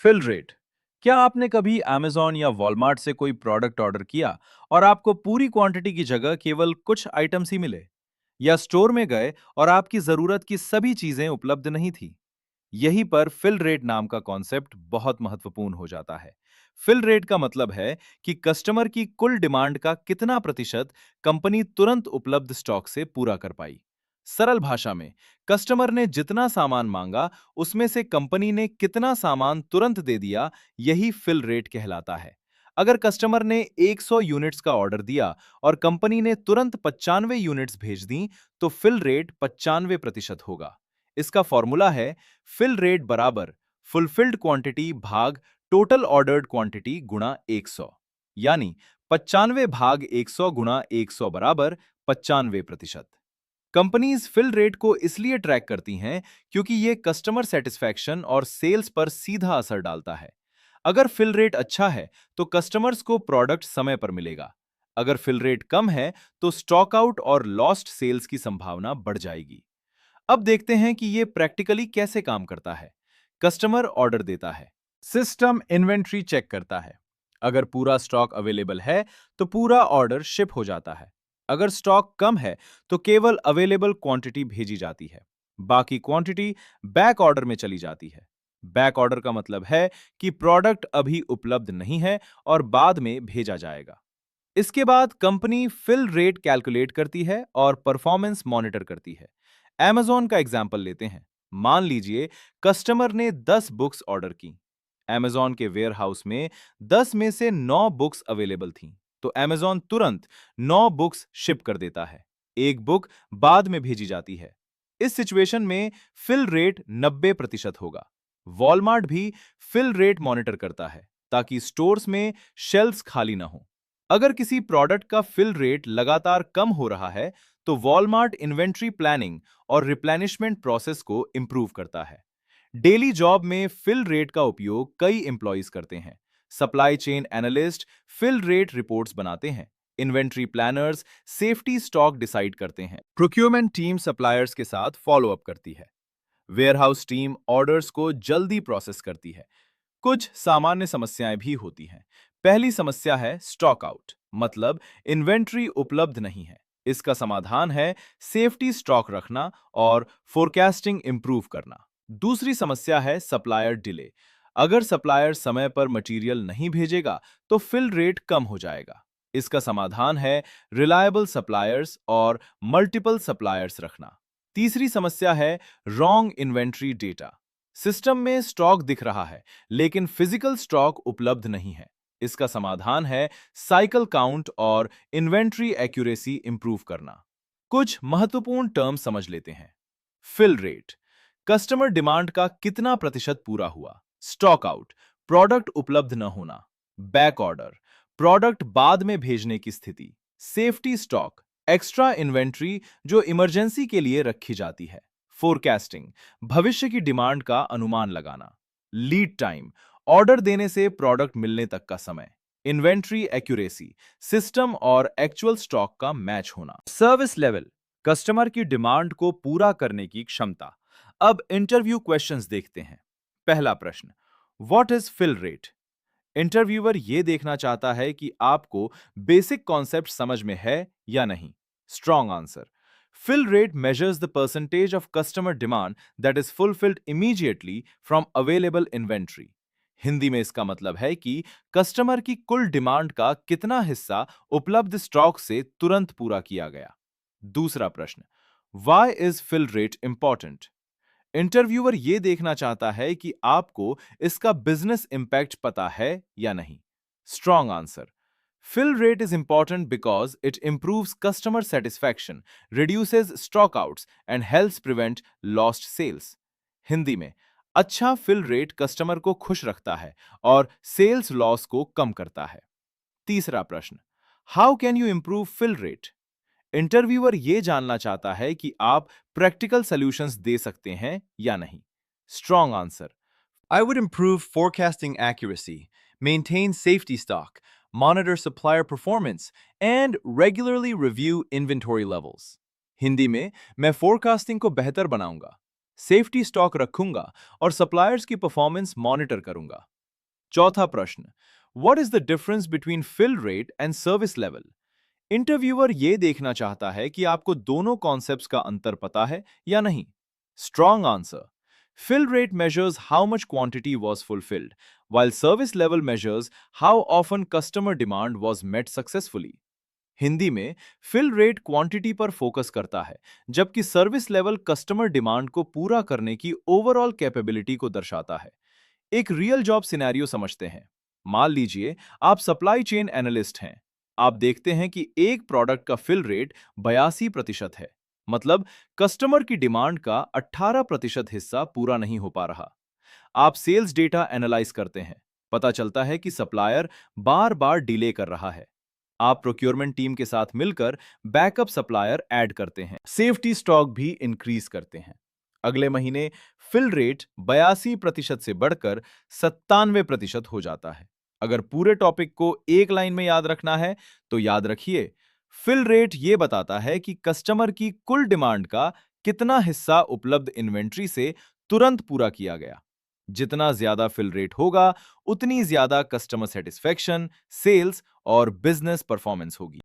Fill rate. क्या आपने कभी Amazon या वॉलमार्ट से कोई प्रोडक्ट ऑर्डर किया और आपको पूरी क्वांटिटी की जगह केवल कुछ आइटम्स ही मिले? या स्टोर में गए और आपकी जरूरत की सभी चीजें उपलब्ध नहीं थी? यहीं पर फिल रेट नाम का कॉन्सेप्ट बहुत महत्वपूर्ण हो जाता है। फिल रेट का मतलब है कि कस्टमर की कुल डिमांड का कितना प्रतिशत कंपनी तुरंत उपलब्ध स्टॉक से पूरा कर पाई। सरल भाषा में, कस्टमर ने जितना सामान मांगा, उसमें से कंपनी ने कितना सामान तुरंत दे दिया, यही फिल रेट कहलाता है। अगर कस्टमर ने 100 यूनिट्स का ऑर्डर दिया और कंपनी ने तुरंत 95 यूनिट्स भेज दी, तो फिल रेट 95% होगा। इसका फॉर्मूला है फिल रेट बराबर फुलफिल्ड क्वांटिटी भाग टोटल ऑर्डर्ड क्वांटिटी गुणा 100, यानी 95 भाग 100 गुणा 100 बराबर 95%। कंपनीज फिल रेट को इसलिए ट्रैक करती हैं क्योंकि ये कस्टमर सेटिस्फैक्शन और सेल्स पर सीधा असर डालता है। अगर फिल रेट अच्छा है तो कस्टमर्स को प्रोडक्ट समय पर मिलेगा। अगर फिल रेट कम है तो स्टॉक आउट और लॉस्ट सेल्स की संभावना बढ़ जाएगी। अब देखते हैं कि ये प्रैक्टिकली कैसे काम करता है। कस्टमर ऑर्डर देता है, सिस्टम इन्वेंट्री चेक करता है। अगर पूरा स्टॉक अवेलेबल है तो पूरा ऑर्डर शिप हो जाता है। अगर स्टॉक कम है तो केवल अवेलेबल क्वांटिटी भेजी जाती है। बाकी क्वांटिटी बैक ऑर्डर में चली जाती है। बैक ऑर्डर का मतलब है कि प्रोडक्ट अभी उपलब्ध नहीं है और बाद में भेजा जाएगा। इसके बाद कंपनी फिल रेट कैलकुलेट करती है और परफॉर्मेंस मॉनिटर करती है। Amazon का एग्जाम्पल लेते हैं। मान लीजिए कस्टमर ने 10 बुक्स ऑर्डर की। Amazon के वेयर हाउस में 10 में से 9 बुक्स अवेलेबल थीं, तो Amazon तुरंत 9 बुक्स शिप कर देता है। एक बुक बाद में भेजी जाती है। इस सिचुएशन में फिल रेट 90% होगा। वॉलमार्ट भी फिल रेट मॉनिटर करता है ताकि स्टोर्स में शेल्फ्स खाली ना हो। अगर किसी प्रोडक्ट का फिल रेट लगातार कम हो रहा है, तो वॉलमार्ट इन्वेंट्री प्लानिंग और रिप्लेनिशमेंट प्रोसेस को इंप्रूव करता है। डेली जॉब में फिल रेट का उपयोग कई एम्प्लॉइज करते हैं। Supply chain analyst fill rate reports बनाते हैं। Inventory planners safety stock decide करते हैं। प्रोक्योरमेंट टीम सप्लायर्स के साथ फॉलो अप करती है। वेयरहाउस टीम ऑर्डर्स को जल्दी प्रोसेस करती है। कुछ सामान्य समस्याएं भी होती हैं। पहली समस्या है स्टॉक आउट, मतलब इन्वेंट्री उपलब्ध नहीं है। इसका समाधान है सेफ्टी स्टॉक रखना और फोरकास्टिंग इंप्रूव करना। दूसरी समस्या है सप्लायर डिले। अगर सप्लायर समय पर मटेरियल नहीं भेजेगा तो फिल रेट कम हो जाएगा। इसका समाधान है रिलायबल सप्लायर्स और मल्टीपल सप्लायर्स रखना। तीसरी समस्या है रॉन्ग इन्वेंट्री डेटा। सिस्टम में स्टॉक दिख रहा है लेकिन फिजिकल स्टॉक उपलब्ध नहीं है। इसका समाधान है साइकिल काउंट और इन्वेंट्री एक्यूरेसी इंप्रूव करना। कुछ महत्वपूर्ण टर्म समझ लेते हैं। फिल रेट, कस्टमर डिमांड का कितना प्रतिशत पूरा हुआ। स्टॉक आउट, प्रोडक्ट उपलब्ध न होना। बैक ऑर्डर, प्रोडक्ट बाद में भेजने की स्थिति। सेफ्टी स्टॉक, एक्स्ट्रा इन्वेंट्री जो इमरजेंसी के लिए रखी जाती है। फोरकास्टिंग, भविष्य की डिमांड का अनुमान लगाना। लीड टाइम, ऑर्डर देने से प्रोडक्ट मिलने तक का समय। इन्वेंट्री एक्यूरेसी, सिस्टम और एक्चुअल स्टॉक का मैच होना। सर्विस लेवल, कस्टमर की डिमांड को पूरा करने की क्षमता। अब इंटरव्यू क्वेश्चंस देखते हैं। पहला प्रश्न, what is fill rate? Interviewer यह देखना चाहता है कि आपको बेसिक कॉन्सेप्ट समझ में है या नहीं। Strong answer, fill rate measures the percentage of customer demand that is fulfilled immediately from available inventory. Hindi में इसका मतलब है कि कस्टमर की कुल डिमांड का कितना हिस्सा उपलब्ध स्टॉक से तुरंत पूरा किया गया। दूसरा प्रश्न, why is fill rate important? Interviewer यह देखना चाहता है कि आपको इसका बिजनेस इंपैक्ट पता है या नहीं। Strong answer, fill rate is important because it improves customer satisfaction, reduces stockouts, and helps prevent lost sales. Hindi में, अच्छा फिल रेट कस्टमर को खुश रखता है और सेल्स लॉस को कम करता है। तीसरा प्रश्न, how can you improve fill rate? Interviewer यह जानना चाहता है कि आप प्रैक्टिकल सॉल्यूशंस दे सकते हैं या नहीं। Strong answer, I would improve forecasting accuracy, maintain safety stock, monitor supplier performance, and regularly review inventory levels. Hindi में, मैं फोरकास्टिंग को बेहतर बनाऊंगा, सेफ्टी स्टॉक रखूंगा और सप्लायर्स की परफॉर्मेंस मॉनिटर करूंगा। चौथा प्रश्न, what is the difference between fill rate and service level? Interviewer ये देखना चाहता है कि आपको दोनों कॉन्सेप्ट्स का अंतर पता है या नहीं। Strong answer, fill rate measures how much quantity was fulfilled, while service level measures how often customer demand was met successfully. Hindi में फिल रेट क्वांटिटी पर फोकस करता है, जबकि सर्विस लेवल कस्टमर डिमांड को पूरा करने की ओवरऑल कैपेबिलिटी को दर्शाता है। एक रियल जॉब सिनेरियो समझते हैं। मान लीजिए आप सप्लाई चेन एनालिस्ट हैं। आप देखते हैं कि एक प्रोडक्ट का फिल रेट 82% है, मतलब कस्टमर की डिमांड का 18% हिस्सा पूरा नहीं हो पा रहा। आप सेल्स डेटा एनालाइज करते हैं। पता चलता है कि सप्लायर बार बार डिले कर रहा है। आप प्रोक्योरमेंट टीम के साथ मिलकर बैकअप सप्लायर ऐड करते हैं, सेफ्टी स्टॉक भी इंक्रीज करते हैं। अगले महीने फिल रेट 82% से बढ़कर 97% हो जाता है। अगर पूरे टॉपिक को एक लाइन में याद रखना है तो याद रखिए, फिल रेट ये बताता है कि कस्टमर की कुल डिमांड का कितना हिस्सा उपलब्ध इन्वेंट्री से तुरंत पूरा किया गया। जितना ज्यादा फिल रेट होगा, उतनी ज्यादा कस्टमर सेटिस्फेक्शन, सेल्स और बिजनेस परफॉर्मेंस होगी।